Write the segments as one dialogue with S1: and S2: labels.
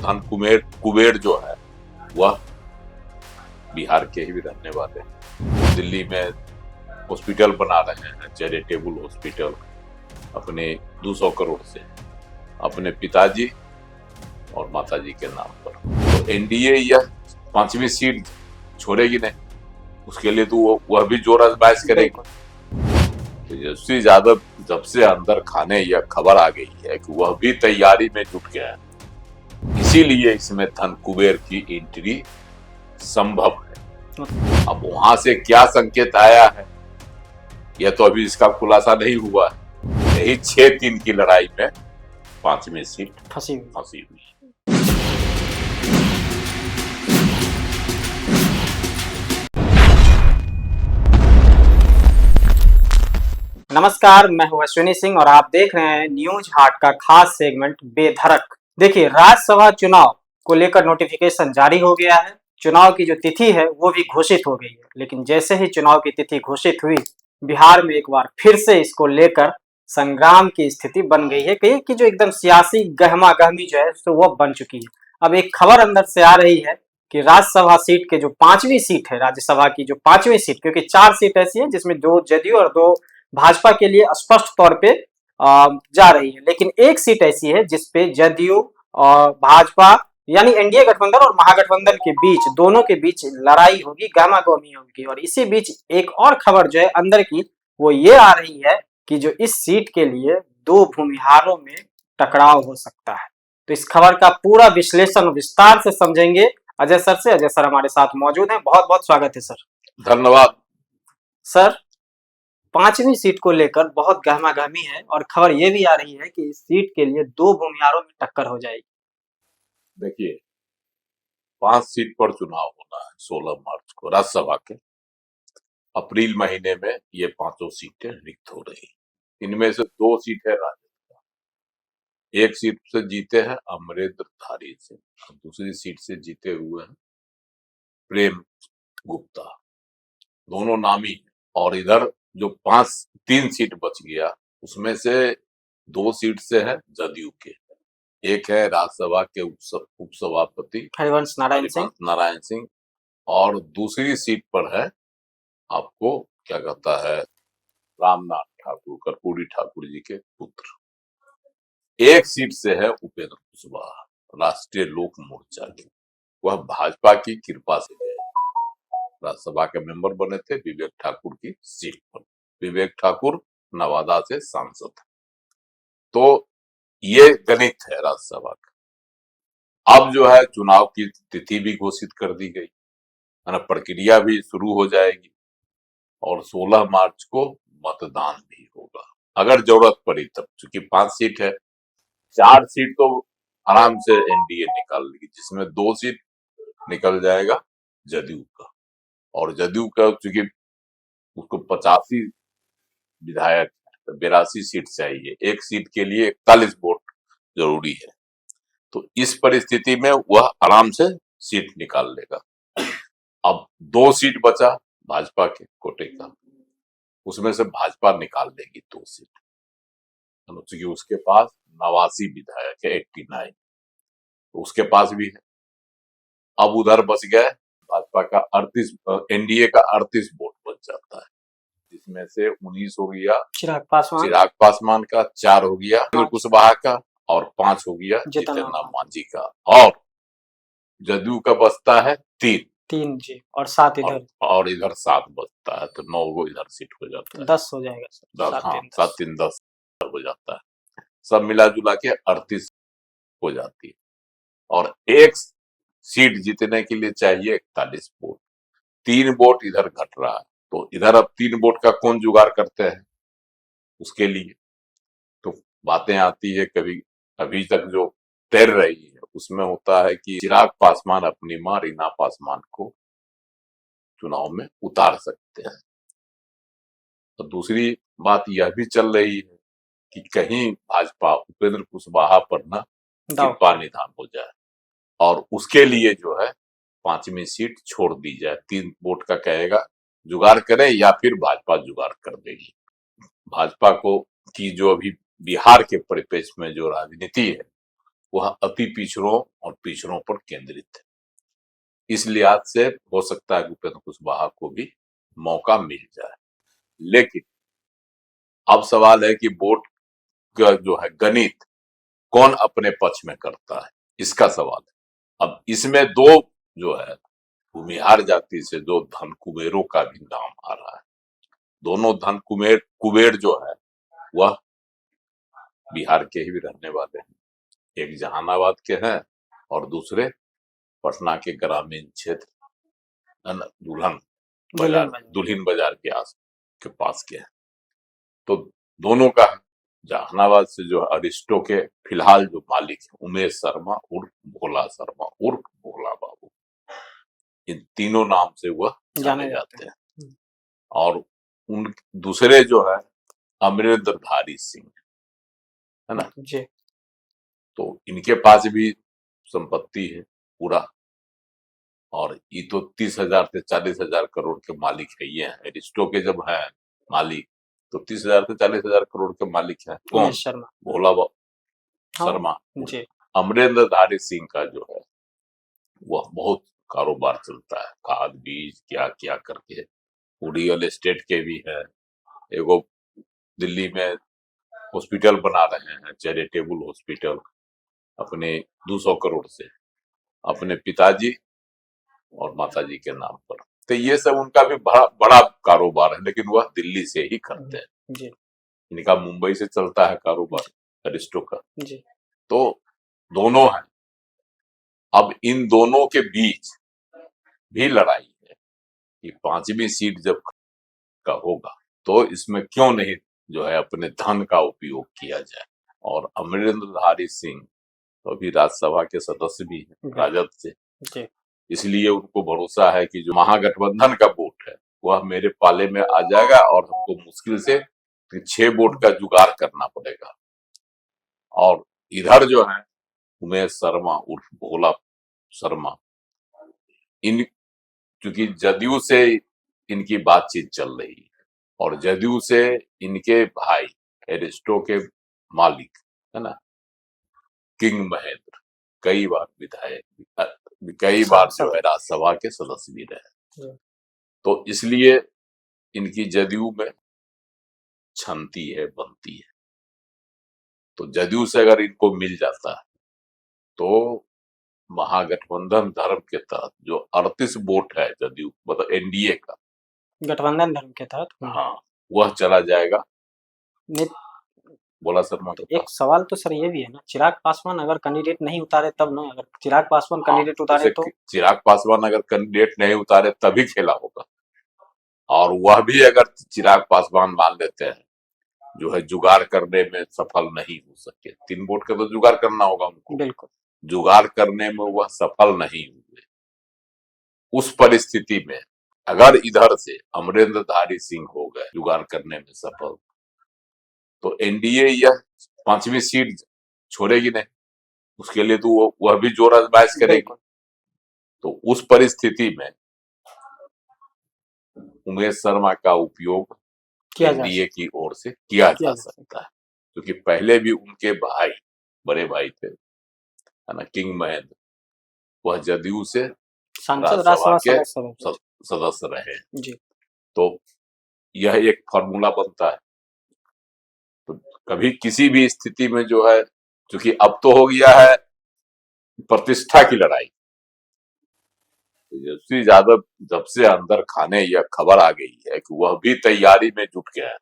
S1: धन कुबेर जो है वह बिहार के ही रहने वाले हैं। दिल्ली में हॉस्पिटल बना रहे हैं, चैरिटेबल हॉस्पिटल, अपने 200 करोड़ से अपने पिताजी और माताजी के नाम पर। तो एनडीए यह 5वीं सीट छोड़ेगी नहीं, उसके लिए तो वह भी जोर आजमाइश करेगी। तेजस्वी यादव जब से अंदर खाने यह खबर आ गई है कि वह भी तैयारी में जुट गया है, इसीलिए इसमें धन कुबेर की एंट्री संभव है। अब वहां से क्या संकेत आया है यह तो अभी इसका खुलासा नहीं हुआ है। यही 6-3 की लड़ाई में 5वीं सीट फंसी हुई।
S2: नमस्कार, मैं हूं अश्विनी सिंह और आप देख रहे हैं न्यूज हाट का खास सेगमेंट बेधड़क। देखिए, राज्यसभा चुनाव को लेकर नोटिफिकेशन जारी हो गया है। चुनाव की जो तिथि है वो भी घोषित हो गई है, लेकिन जैसे ही चुनाव की तिथि घोषित हुई, बिहार में एक बार फिर से इसको लेकर संग्राम की स्थिति बन गई है कि जो एकदम सियासी गहमा गहमी जो है तो वह बन चुकी है। अब एक खबर अंदर से आ रही है कि राज्यसभा सीट के जो 5वीं सीट है, राज्यसभा की जो 5वीं सीट, क्योंकि 4 सीट ऐसी है जिसमें 2 जदयू और 2 भाजपा के लिए स्पष्ट तौर पे जा रही है, लेकिन एक सीट ऐसी है जिसपे जदयू और भाजपा यानी एनडीए गठबंधन और महागठबंधन के बीच, दोनों के बीच लड़ाई होगी, गहमा-गहमी होगी। और इसी बीच एक और खबर जो है अंदर की, वो ये आ रही है कि जो इस सीट के लिए 2 भूमिहारों में टकराव हो सकता है। तो इस खबर का पूरा विश्लेषण विस्तार से समझेंगे अजय सर से। अजय सर हमारे साथ मौजूद हैं, बहुत बहुत स्वागत है सर।
S1: धन्यवाद
S2: सर। 5वीं सीट को लेकर बहुत गहमा गहमी है और खबर यह भी आ रही है कि इस सीट के लिए 2 भूमिहारों में टक्कर हो जाएगी।
S1: देखिए, 5 सीट पर चुनाव होना है 16 मार्च को राज्यसभा के। अप्रैल महीने में ये 5 सीटें रिक्त हो रही। इनमें से 2 सीट है राजद का, एक सीट से जीते हैं अमरेंद्र धारी से, दूसरी सीट से जीते हुए हैं प्रेम गुप्ता, दोनों नामी। और इधर जो 3 सीट बच गया उसमें से 2 सीट से है जदयू के, एक है राज्यसभा के उपसभापति
S2: हरिवंश
S1: नारायण सिंह और दूसरी सीट पर है आपको क्या कहता है रामनाथ ठाकुर, कर्पूरी ठाकुर जी के पुत्र। एक सीट से है उपेंद्र कुशवाहा, राष्ट्रीय लोक मोर्चा के, वह भाजपा की कृपा से गए, राज्यसभा के मेंबर बने थे विवेक ठाकुर की सीट पर। विवेक ठाकुर नवादा से सांसद। तो ये गणित है राज्यसभा का। अब जो है चुनाव की तिथि भी घोषित कर दी गई, प्रक्रिया भी शुरू हो जाएगी और 16 मार्च को मतदान भी होगा अगर जरूरत पड़ी तब। चूंकि 5 सीट है, 4 सीट तो आराम से एनडीए निकाल लेगी, जिसमें 2 सीट निकल जाएगा जदयू का। और जदयू का चूंकि उसको 85 विधायक, 82 सीट चाहिए, एक सीट के लिए 41 वोट जरूरी है। तो इस परिस्थिति में वह आराम से सीट निकाल लेगा। अब 2 सीट बचा भाजपा के कोटे का, उसमें से भाजपा निकाल लेगी 2 सीट, क्योंकि उसके पास 89 विधायक है, 89 तो उसके पास भी है। अब उधर बच गए भाजपा का 38, एनडीए का 38 वोट बच जाता है, जिसमें से 19 हो गया चिराग पासवान का, 4 हो गया कुशवाहा का और 5 हो गया जितना मांझी का। और जदयू का बचता है 3
S2: जी, और 7 इधर
S1: और इधर 7 बचता है, तो 9 गो इधर सीट हो जाता है,
S2: 10 हो जाएगा सर।
S1: 7-3-10 हो जाता है, सब मिला जुला के 38 हो जाती है। और एक सीट जीतने के लिए चाहिए 41 वोट, 3 वोट इधर घट रहा है, तो इधर अब 3 वोट का कौन जुगाड़ करते हैं उसके लिए तो बातें आती है। कभी अभी तक जो तैर रही है उसमें होता है कि चिराग पासवान अपनी मां रीना पासवान को चुनाव में उतार सकते हैं। तो दूसरी बात यह भी चल रही है कि कहीं भाजपा उपेंद्र कुशवाहा पर न कृपा निधान हो जाए और उसके लिए जो है 5वीं सीट छोड़ दी जाए। 3 वोट का कहेगा जुगाड़ करे या फिर भाजपा जुगाड़ कर देगी। भाजपा को की जो अभी बिहार के परिप्रेक्ष्य में जो राजनीति है वह अति पिछड़ों और पिछड़ों पर केंद्रित है। इस लिहाज से हो सकता है कि उपेंद्र कुशवाहा को भी मौका मिल जाए। लेकिन अब सवाल है कि वोट का जो है गणित कौन अपने पक्ष में करता है, इसका सवाल है। अब इसमें दो जो है भूमिहार जाति से दो धन कुबेरों का भी नाम आ रहा है। दोनों धन कुबेर जो है वह बिहार के ही रहने वाले हैं। एक जहानाबाद के हैं और दूसरे पटना के ग्रामीण क्षेत्र दुल्हिन बाजार के के पास के हैं। तो दोनों का जहानाबाद से जो अरिस्टो के फिलहाल जो मालिक है उमेश शर्मा उर्फ भोला शर्मा उर्फ भोला बाबू, इन तीनों नाम से वह जाने जाते हैं। और उन दूसरे जो है अमरेंद्रधारी सिंह, है ना
S2: जी।
S1: तो इनके पास भी संपत्ति है पूरा, और ये तो 30,000 से 40,000 करोड़ के मालिक है। ये एरिस्टो के जब है मालिक तो 30,000 से 40,000 करोड़ के मालिक है कौन?
S2: शर्मा,
S1: भोला शर्मा।
S2: जी।
S1: अमरेंद्रधारी सिंह का जो है वह बहुत कारोबार चलता है, खाद बीज क्या क्या करके, रियल एस्टेट के भी है। एगो दिल्ली में हॉस्पिटल बना रहे हैं, चैरिटेबल हॉस्पिटल, अपने 200 करोड़ से अपने पिताजी और माताजी के नाम पर। तो ये सब उनका भी बड़ा कारोबार है, लेकिन वह दिल्ली से ही करते हैं।
S2: जी।
S1: इनका मुंबई से चलता है कारोबार अरिस्टो का।
S2: जी।
S1: तो दोनों हैं। अब इन दोनों के बीच भी लड़ाई है कि 5वीं सीट जब का होगा तो इसमें क्यों नहीं जो है अपने धन का उपयोग किया जाए। और अमरेंद्रधारी सिंह तो अभी राज्यसभा के सदस्य भी हैं राजद से,
S2: जी।
S1: इसलिए उनको भरोसा है कि जो महागठबंधन का वोट है वह मेरे पाले में आ जाएगा और हमको मुश्किल से 6 वोट का जुगाड़ करना पड़ेगा। और इधर जो है उमेश शर्मा उर्फ भोला शर्मा, इन क्योंकि जदयू से इनकी बातचीत चल रही है और जदयू से इनके भाई एरिस्टो के मालिक है ना किंग महेंद्र कई बार विधायक, कई बार जो है राज्यसभा के सदस्य भी रहे। तो इसलिए इनकी जदयू में छनती है, बनती है। तो जदयू से अगर इनको मिल जाता है तो महागठबंधन धर्म के तहत जो 38 वोट है जदयू मतलब एनडीए का
S2: गठबंधन धर्म के तहत,
S1: हाँ वह चला जाएगा। बोला शर्मा
S2: तो एक सवाल तो सर ये भी है ना, चिराग पासवान अगर कैंडिडेट नहीं उतारे तब ना, अगर चिराग पासवान कैंडिडेट उतारे तो
S1: चिराग पासवान अगर कैंडिडेट नहीं उतारे तभी खेला होगा। और वह भी अगर चिराग पासवान मान लेते हैं जो है जुगाड़ करने में सफल नहीं हो सके, 3 वोट का तो जुगाड़ करना होगा उनको,
S2: बिल्कुल
S1: जुगाड़ करने में वह सफल नहीं हुए। उस परिस्थिति में अगर इधर से अमरेंद्रधारी सिंह हो गए जुगाड़ करने में सफल, तो एनडीए यह 5वीं सीट छोड़ेगी नहीं, उसके लिए तो वह भी जोर आजमाइश करेगी। तो उस परिस्थिति में उमेश शर्मा का उपयोग एनडीए की ओर से किया जा सकता है, क्योंकि पहले भी उनके भाई बड़े भाई थे है ना किंग महेंद्र, वह जदयू से राज्यसभा के सदस्य रहे जी। तो यह एक फॉर्मूला बनता है। तो कभी किसी भी स्थिति में जो है, क्योंकि अब तो हो गया है प्रतिष्ठा की लड़ाई, तेजस्वी यादव जब से अंदर खाने यह खबर आ गई है कि वह भी तैयारी में जुट गया है,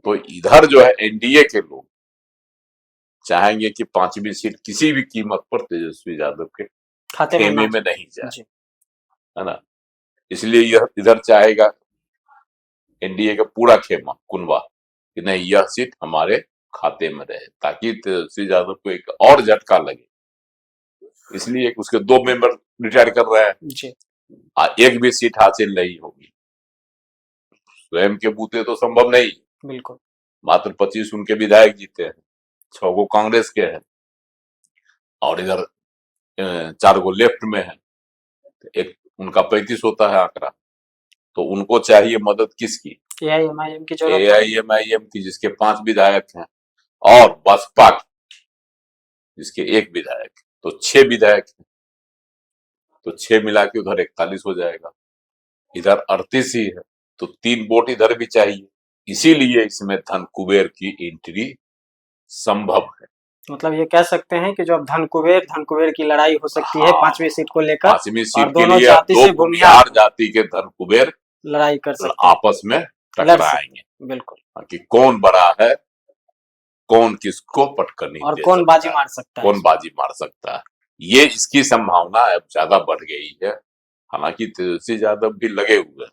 S1: तो इधर जो है एनडीए के लोग चाहेंगे कि 5वीं सीट किसी भी कीमत पर तेजस्वी यादव के खेमे में नहीं जाए, है ना। इसलिए यह इधर चाहेगा एनडीए का पूरा खेमा कुनबा कि नहीं यह सीट हमारे खाते में रहे, ताकि तेजस्वी यादव को एक और झटका लगे। इसलिए उसके 2 मेंबर रिटायर कर रहे हैं जी। एक भी सीट हासिल नहीं होगी, स्वयं के बूते तो संभव नहीं,
S2: बिल्कुल
S1: मात्र 25 उनके विधायक जीते हैं, 6 गो कांग्रेस के हैं और इधर 4 गो लेफ्ट में है, एक उनका 35 होता है आंकड़ा। तो उनको चाहिए मदद किसकी?
S2: एआईएमआईएम की,
S1: एआईएमआईएम की जिसके 5 विधायक हैं, और बसपा जिसके एक विधायक, तो 6 विधायक हैं। तो 6 मिला के उधर 41 हो जाएगा, इधर 38 ही है, तो 3 वोट इधर भी चाहिए। इसीलिए इसमें धन कुबेर की एंट्री संभव है।
S2: मतलब ये कह सकते हैं कि जो अब धन कुबेर की लड़ाई हो सकती है
S1: हाँ,
S2: 5वीं सीट को लेकर,
S1: 5वीं
S2: और
S1: सीट के
S2: दोनों
S1: लिए अब
S2: जाति
S1: 2
S2: से
S1: भूमिहार
S2: भूमिहार
S1: जाति के धन कुबेर
S2: लड़ाई कर सकते हैं,
S1: आपस में
S2: लड़
S1: टकराएंगे
S2: सकते, बिल्कुल।
S1: कि कौन बड़ा है, कौन किसको पटकनी
S2: और
S1: दे
S2: कौन
S1: सकता
S2: बाजी
S1: है,
S2: मार सकता है
S1: कौन
S2: इसमें।
S1: बाजी मार सकता है। ये इसकी संभावना अब ज्यादा बढ़ गई है। हालांकि तेजस्वी यादव भी लगे हुए हैं,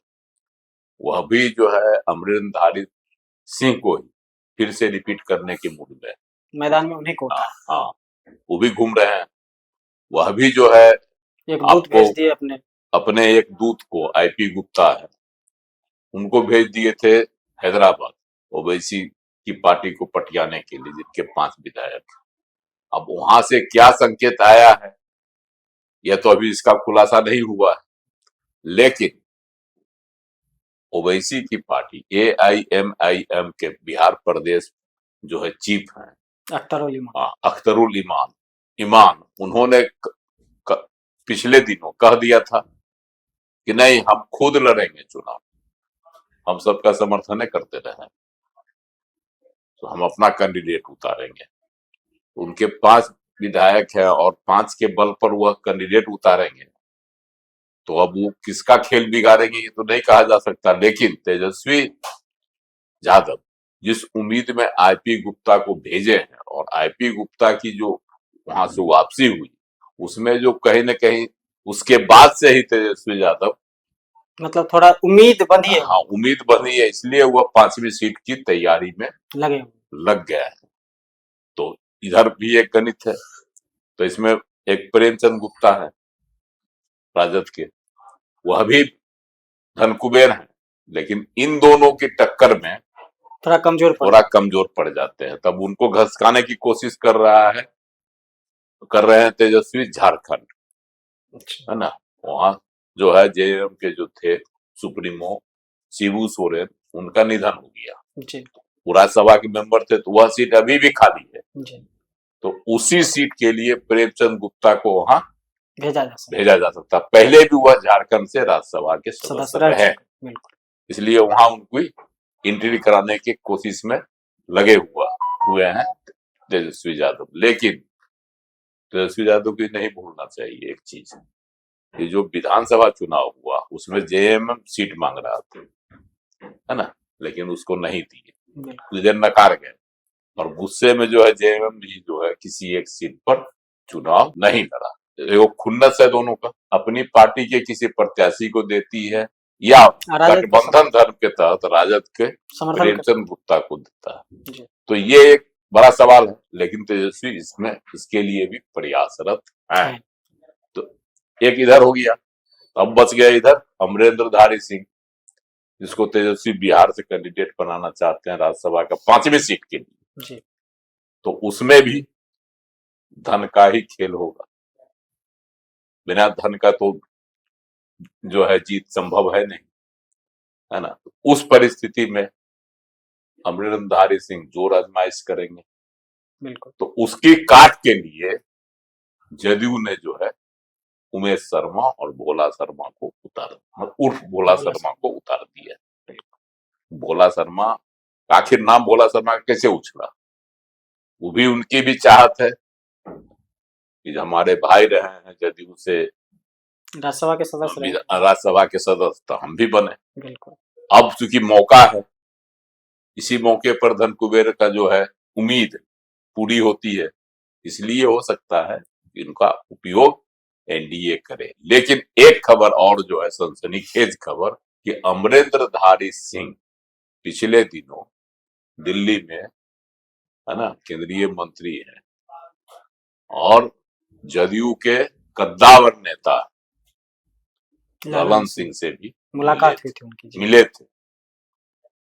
S1: वह भी जो है अमरिंदरधारी सिंह को ही फिर से रिपीट करने के मूड में है।
S2: मैदान में उन्हीं को
S1: हाँ,
S2: उतारा,
S1: हाँ, वो भी घूम रहे हैं। वह भी जो है
S2: एक दूत
S1: आपको
S2: भेज दिए अपने।
S1: अपने एक दूत को, आईपी गुप्ता है, उनको भेज दिए थे हैदराबाद, ओवैसी की पार्टी को पटियाने के लिए, जिनके 5 विधायक। अब वहां से क्या संकेत आया है यह तो अभी इसका खुलासा नहीं हुआ है, लेकिन ओवैसी की पार्टी AIMIM के बिहार प्रदेश जो है चीफ हैं,
S2: अख्तरुल इमान,
S1: अख्तरुल ईमान ईमान, उन्होंने पिछले दिनों कह दिया था कि नहीं, हम खुद लड़ेंगे चुनाव, हम सबका समर्थन करते रहे, तो हम अपना कैंडिडेट उतारेंगे। उनके 5 विधायक हैं और 5 के बल पर वह कैंडिडेट उतारेंगे, तो अब वो किसका खेल बिगाड़ेंगे ये तो नहीं कहा जा सकता। लेकिन तेजस्वी यादव जिस उम्मीद में आईपी गुप्ता को भेजे हैं, और आईपी गुप्ता की जो वहां से वापसी हुई, उसमें जो कहीं न कहीं उसके बाद से ही तेजस्वी यादव,
S2: मतलब थोड़ा उम्मीद बंधी है,
S1: हाँ, उम्मीद बनी है, इसलिए वह 5वीं सीट की तैयारी में
S2: लगे हुए।
S1: लग गया है। तो इधर भी एक गणित है, तो इसमें एक प्रेमचंद गुप्ता है राजद के, वह भी धनकुबेर हैं, लेकिन इन दोनों की टक्कर में
S2: थोड़ा
S1: कमजोर पड़ जाते हैं। तब उनको घसकाने की कोशिश कर रहे हैं तेजस्वी झारखंड,
S2: अच्छा,
S1: है ना। वहां जो है जेएम के जो थे सुप्रीमो शिबू सोरेन, उनका निधन हो गया,
S2: जी,
S1: पूरा सभा के मेंबर थे, तो वह सीट अभी भी खाली है।
S2: जी,
S1: तो उसी सीट के लिए प्रेमचंद गुप्ता को वहां
S2: भेजा जा सकता।
S1: पहले भी वह झारखंड से राज्यसभा के सदस्य
S2: रह
S1: रहे,
S2: चुके, बिल्कुल।
S1: इसलिए वहां उनको एंट्री कराने की कोशिश में लगे हुए हैं तेजस्वी यादव। लेकिन तेजस्वी यादव को नहीं भूलना चाहिए एक चीज, ये जो विधानसभा चुनाव हुआ उसमें जेएमएम सीट मांग रहा था, है ना, लेकिन उसको नहीं दिए, इधर नकार गए, और गुस्से में जो है जेएमएम भी जो है किसी एक सीट पर चुनाव नहीं लड़ा। वो खुन्नस है दोनों का, अपनी पार्टी के किसी प्रत्याशी को देती है या गठबंधन धर्म के तहत राजद के प्रेमचंद गुप्ता को देता है। तो ये एक बड़ा सवाल है, लेकिन तेजस्वी इसके लिए भी प्रयासरत है। तो एक इधर हो गया, अब बच गया इधर अमरिंदरधारी सिंह, जिसको तेजस्वी बिहार से कैंडिडेट बनाना चाहते हैं राज्यसभा का 5वीं सीट के लिए। तो उसमें भी धन का ही खेल होगा, बिना धन का तो जो है जीत संभव है नहीं, है ना। उस परिस्थिति में अमरिंदरधारी सिंह जोर आजमाइश करेंगे, बिल्कुल। तो उसकी काट के लिए जदयू ने जो है उमेश शर्मा और भोला शर्मा को उर्फ भोला शर्मा को उतार दिया। भोला शर्मा, आखिर नाम भोला शर्मा कैसे उछला, वो भी उनकी भी चाहत है कि हमारे भाई रहे हैं जदयू से राज्यसभा के सदस्य, तो हम भी बने। बिल्कुल। अब चूंकि मौका है, इसी मौके पर धन कुबेर का जो है उम्मीद पूरी होती है, इसलिए हो सकता है कि इनका उपयोग एनडीए करे। लेकिन एक खबर और जो है सनसनीखेज खबर, कि अमरिंदरधारी सिंह पिछले दिनों दिल्ली में, है ना, केंद्रीय मंत्री है और जदयू के कद्दावर नेता ललन सिंह से भी मुलाकात हुई थी उनकी, मिले थे।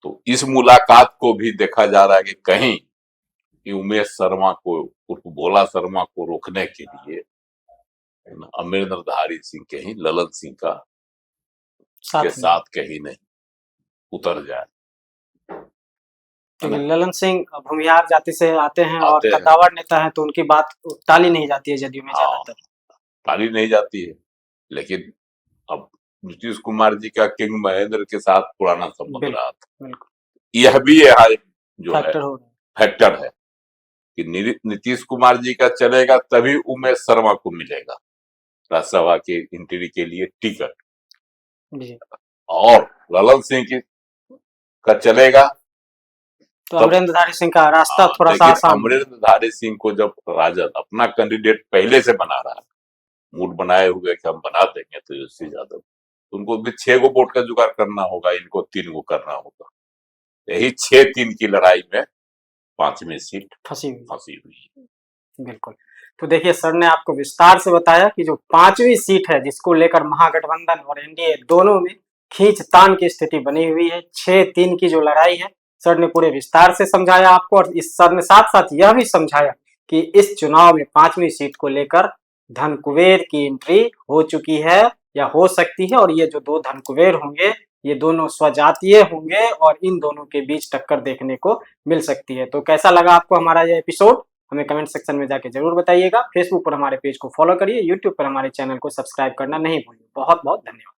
S1: तो इस मुलाकात को भी देखा जा रहा है कि कहीं कि उमेश शर्मा को उर्फ भोला शर्मा को रोकने के लिए अमरिंदरधारी सिंह कहीं ललन सिंह का के साथ कहीं नहीं उतर जाए।
S2: क्योंकि ललन सिंह भूमिहार जाति से आते हैं और
S1: आते हैं।
S2: कद्दावर नेता हैं, तो उनकी बात टाली नहीं जाती है जदयू में
S1: हाँ।
S2: ज्यादातर।
S1: टाली नहीं जाती है, लेकिन अब नीतीश कुमार जी का किंग महेंद्र के साथ पुराना संबंध
S2: बिल्कुल,
S1: रहा था।
S2: बिल्कुल
S1: यह भी यहाँ एक जो है
S2: फैक्टर हो रहा
S1: फैक्टर है कि नीतीश कुमार जी का चलेगा तभी उमेश शर्मा को मिलेगा राज्यसभा के एंट्री के लिए टिकट,
S2: है जी।
S1: और ललन सिंह की का चलेगा
S2: तो अमरेंद्रधारी सिंह का रास्ता थोड़ा सा
S1: लेकिन
S2: आसान है।
S1: अमरेंद्रधारी सिंह को जब राजद अपना कैंडिडेट पहले से बना रहा है, मूड बनाए हुए कि हम बना देंगे तेजस्वी यादव, उनको भी 6 गो वोट का जुगाड़ करना होगा, इनको 3 गो करना होगा। यही 6-3 की लड़ाई में 5वीं सीट
S2: फंसी
S1: हुई है।
S2: बिल्कुल। तो देखिए, सर ने आपको विस्तार से बताया कि जो 5वीं सीट है जिसको लेकर महागठबंधन और एनडीए दोनों में खींचतान की स्थिति बनी हुई है, 6-3 की जो लड़ाई है, सर ने पूरे विस्तार से समझाया आपको। और इस सर ने साथ साथ यह भी समझाया कि इस चुनाव में 5वीं सीट को लेकर धन कुबेर की एंट्री हो चुकी है या हो सकती है, और ये जो 2 धन कुबेर होंगे ये दोनों स्वजातीय होंगे और इन दोनों के बीच टक्कर देखने को मिल सकती है। तो कैसा लगा आपको हमारा ये एपिसोड, हमें कमेंट सेक्शन में जाके जरूर बताइएगा। फेसबुक पर हमारे पेज को फॉलो करिए, यूट्यूब पर हमारे चैनल को सब्सक्राइब करना नहीं भूलिए। बहुत बहुत धन्यवाद।